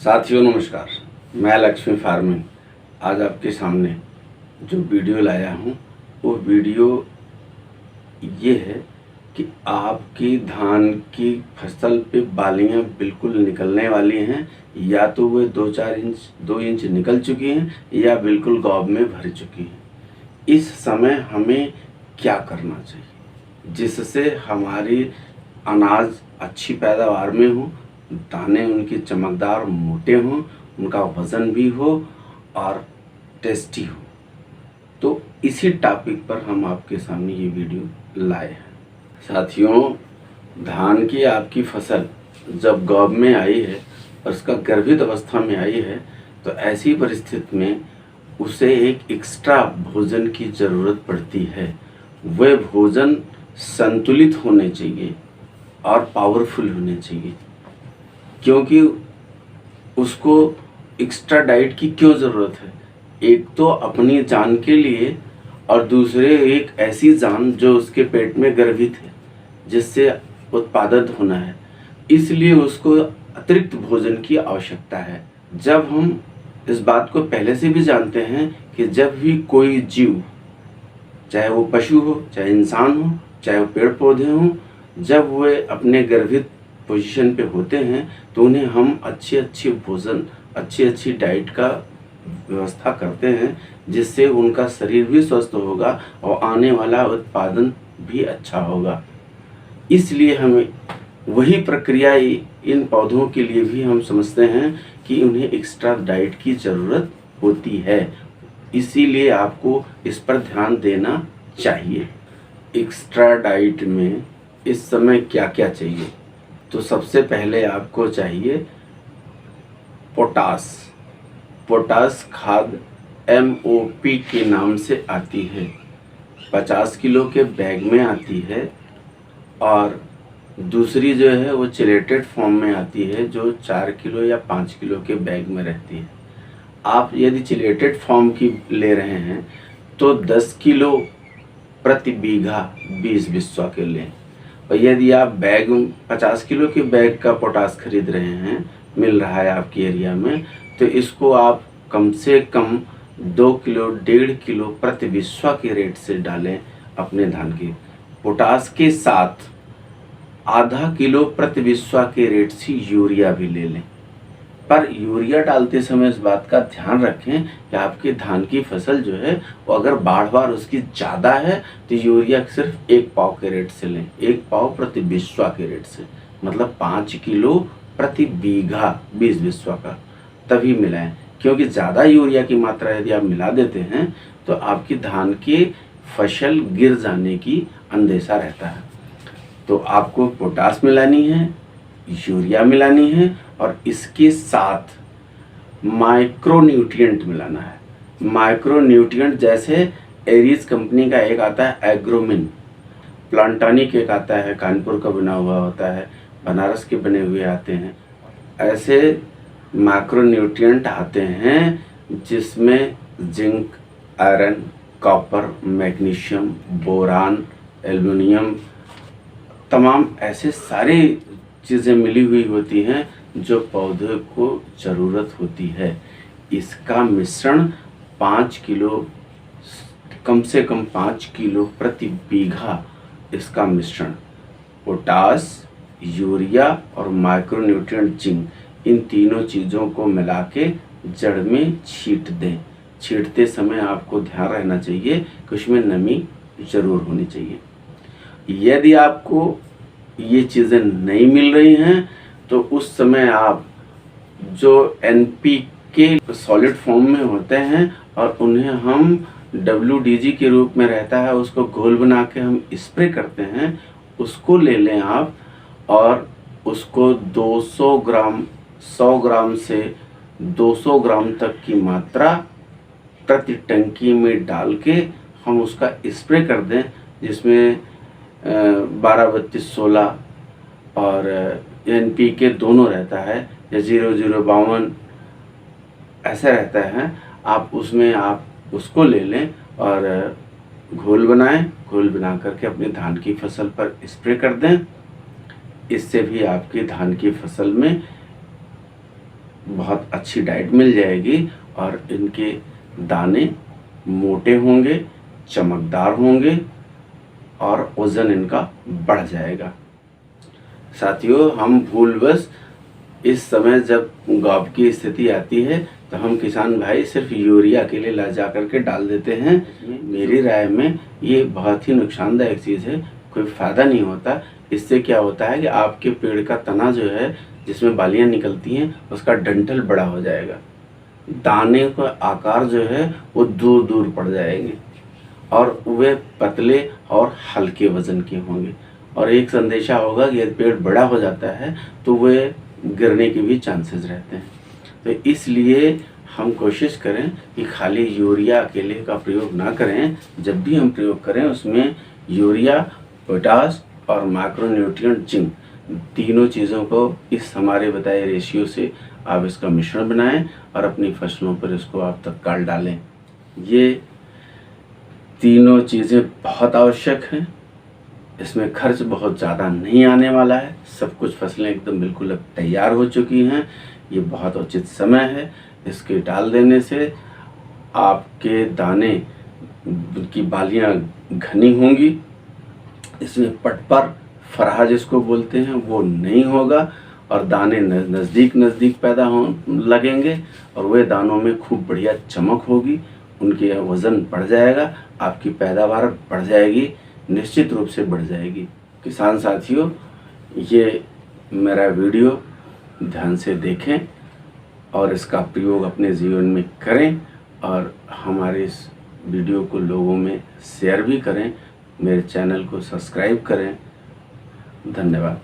साथियों नमस्कार, मैं लक्ष्मी फार्मिंग आज आपके सामने जो वीडियो लाया हूँ वो वीडियो ये है कि आपकी धान की फसल पे बालियाँ बिल्कुल निकलने वाली हैं, या तो वे 2 इंच निकल चुकी हैं या बिल्कुल गॉब में भर चुकी हैं। इस समय हमें क्या करना चाहिए जिससे हमारी अनाज अच्छी पैदावार में हो, दाने उनके चमकदार मोटे हों, उनका वज़न भी हो और टेस्टी हो। तो इसी टॉपिक पर हम आपके सामने ये वीडियो लाए हैं। साथियों, धान की आपकी फसल जब गॉब में आई है और उसका गर्भित अवस्था में आई है तो ऐसी परिस्थिति में उसे एक एक्स्ट्रा भोजन की ज़रूरत पड़ती है। वह भोजन संतुलित होने चाहिए और पावरफुल होने चाहिए, क्योंकि उसको एक्स्ट्रा डाइट की क्यों ज़रूरत है। एक तो अपनी जान के लिए और दूसरे एक ऐसी जान जो उसके पेट में गर्भित है जिससे उत्पादित होना है, इसलिए उसको अतिरिक्त भोजन की आवश्यकता है। जब हम इस बात को पहले से भी जानते हैं कि जब भी कोई जीव, चाहे वो पशु हो, चाहे इंसान हो, चाहे वो पेड़ पौधे हों, जब वे अपने गर्भित पोजीशन पे होते हैं तो उन्हें हम अच्छे भोजन, अच्छी डाइट का व्यवस्था करते हैं जिससे उनका शरीर भी स्वस्थ होगा और आने वाला उत्पादन भी अच्छा होगा। इसलिए हमें वही प्रक्रिया इन पौधों के लिए भी हम समझते हैं कि उन्हें एक्स्ट्रा डाइट की ज़रूरत होती है। इसीलिए आपको इस पर ध्यान देना चाहिए। एक्स्ट्रा डाइट में इस समय क्या क्या चाहिए, तो सबसे पहले आपको चाहिए पोटास खाद MOP के नाम से आती है। 50 किलो के बैग में आती है और दूसरी जो है वो चिलेटेड फॉर्म में आती है जो 4 किलो या 5 किलो के बैग में रहती है। आप यदि चिलेटेड फॉर्म की ले रहे हैं तो 10 किलो प्रति बीघा 20 बिस्वा के लें, और यदि आप बैग 50 किलो के बैग का पोटास खरीद रहे हैं, मिल रहा है आपके एरिया में, तो इसको आप कम से कम 2 किलो 1.5 किलो प्रति बिस्वा के रेट से डालें अपने धान के। पोटास के साथ आधा किलो प्रति बिस्वा के रेट से यूरिया भी ले लें। पर यूरिया डालते समय इस बात का ध्यान रखें कि आपके धान की फसल जो है वो अगर बाढ़ उसकी ज़्यादा है तो यूरिया सिर्फ 1 पाव के रेट से लें, 1 पाव प्रति बिस्वा के रेट से, मतलब 5 किलो प्रति बीघा 20 बिस्वा का तभी मिलाएं। क्योंकि ज़्यादा यूरिया की मात्रा यदि आप मिला देते हैं तो आपकी धान की फसल गिर जाने की अंदेशा रहता है। तो आपको पोटास मिलानी है, यूरिया मिलानी है और इसके साथ माइक्रोन्यूट्रिएंट मिलाना है। माइक्रोन्यूट्रिएंट जैसे एरीज कंपनी का एक आता है एग्रोमिन, प्लांटानिक एक आता है, कानपुर का बना हुआ होता है, बनारस के बने हुए आते हैं। ऐसे माइक्रोन्यूट्रिएंट आते हैं जिसमें zinc, iron, copper, magnesium, boron, aluminium, तमाम ऐसे सारी चीज़ें मिली हुई होती हैं जो पौधे को ज़रूरत होती है। इसका मिश्रण 5 किलो, कम से कम 5 किलो प्रति बीघा इसका मिश्रण पोटास, यूरिया और माइक्रोन्यूट्रिएंट जिंक, इन तीनों चीज़ों को मिला के जड़ में छीट दें। छीटते समय आपको ध्यान रहना चाहिए कि उसमें नमी ज़रूर होनी चाहिए। यदि आपको ये चीज़ें नहीं मिल रही हैं तो उस समय आप जो NPK सॉलिड फॉर्म में होते हैं और उन्हें हम WDG के रूप में रहता है, उसको घोल बना के हम स्प्रे करते हैं, उसको ले लें आप और उसको 200 ग्राम, 100 ग्राम से 200 ग्राम तक की मात्रा प्रति टंकी में डाल के हम उसका स्प्रे कर दें, जिसमें 12-32-16 और NPK दोनों रहता है या 0052 ऐसा रहता है। आप उसमें आप उसको ले लें और घोल बनाएं, घोल बना करके अपने धान की फसल पर स्प्रे कर दें। इससे भी आपकी धान की फसल में बहुत अच्छी डाइट मिल जाएगी और इनके दाने मोटे होंगे, चमकदार होंगे और वज़न इनका बढ़ जाएगा। साथियों, हम भूलवश इस समय जब गाँव की स्थिति आती है तो हम किसान भाई सिर्फ यूरिया के लिए ला जा कर के डाल देते हैं। मेरी राय में ये बहुत ही नुकसानदायक चीज़ है, कोई फ़ायदा नहीं होता। इससे क्या होता है कि आपके पेड़ का तना जो है, जिसमें बालियाँ निकलती हैं, उसका डंठल बड़ा हो जाएगा, दाने का आकार जो है वो दूर दूर पड़ जाएंगे और वे पतले और हल्के वज़न के होंगे। और एक संदेशा होगा कि यदि पेड़ बड़ा हो जाता है तो वे गिरने के भी चांसेस रहते हैं। तो इसलिए हम कोशिश करें कि खाली यूरिया अकेले का प्रयोग ना करें। जब भी हम प्रयोग करें उसमें यूरिया, पोटाश और माइक्रोन्यूट्रिएंट, जिंक, तीनों चीज़ों को इस हमारे बताए रेशियो से आप इसका मिश्रण बनाएं और अपनी फसलों पर इसको आप तत्काल डालें। ये तीनों चीज़ें बहुत आवश्यक हैं। इसमें खर्च बहुत ज़्यादा नहीं आने वाला है। सब कुछ फसलें एकदम बिल्कुल अब तैयार हो चुकी हैं। ये बहुत उचित समय है। इसके डाल देने से आपके दाने की बालियां घनी होंगी। इसमें पटपर, फराहा जिसको बोलते हैं, वो नहीं होगा और दाने नज़दीक पैदा हो लगेंगे और वे दानों में खूब बढ़िया चमक होगी। उनके वज़न बढ़ जाएगा, आपकी पैदावार बढ़ जाएगी, निश्चित रूप से बढ़ जाएगी। किसान साथियों, ये मेरा वीडियो ध्यान से देखें और इसका प्रयोग अपने जीवन में करें और हमारे इस वीडियो को लोगों में शेयर भी करें। मेरे चैनल को सब्सक्राइब करें। धन्यवाद।